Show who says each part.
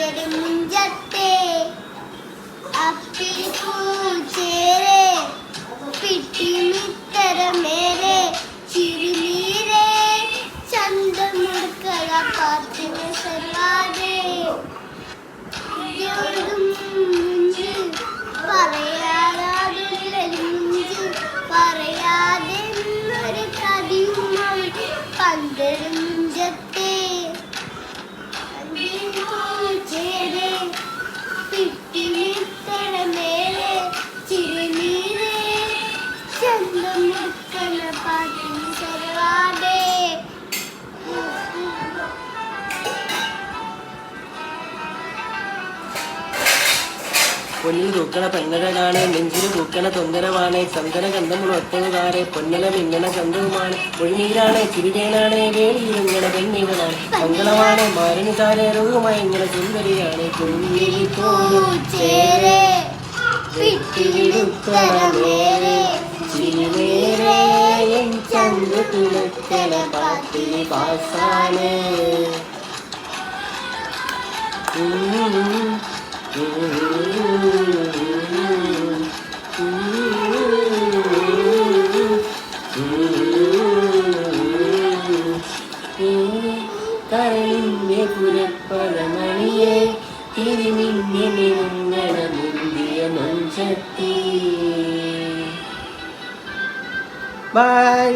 Speaker 1: മുഞ്ചത്തെ അപ്പിൽ പൂച്ചേരെ പിട്ടിമിത്തര മേരെ ചിരിനീരെ ചന്തമുടുക്കള പാത്തിന സർവാദേ പറയാതെ ഒരു കടിയുമായി പന്തരുഞ്ചത്തെ ചേരെ പിട്ടിമിത്തര മേലെ ചിരിനീരെ ചന്തമുടുക്കള പാത്തിന സർവാദേ
Speaker 2: പൊന്നിൽ തൂക്കണ പെണ്ണഴകാണ് നെഞ്ചിന് പൂക്കണ തൊന്തരവാണ് ചന്ദന ഗന്ധമുള്ള ഒറ്റകാരെ പൊന്നല മിന്നണ ചന്തവുമാണ് ഒഴിനീരാണ് ചിരിവേനാണ് വേളിയിലിങ്ങണ പെണ്ണികളാണ് മംഗളമാണ് മാരണിതാരെ രോഗമായി ഇങ്ങനെ സുന്ദരിയാണ് കുഞ്ഞിൽ
Speaker 1: പൂച്ചേരെ പിട്ടിലിടുത്തര മേലെ
Speaker 2: ചിരിവേറെ ചന്ത തുളക്കണ പാട്ടിന് പാസാണ് കരളിന്റെ പുരപ്പറമണിയെ തിരുമിന്നെ നിറങ്ങണ മുന്തിയ മഞ്ചത്തി. ബൈ.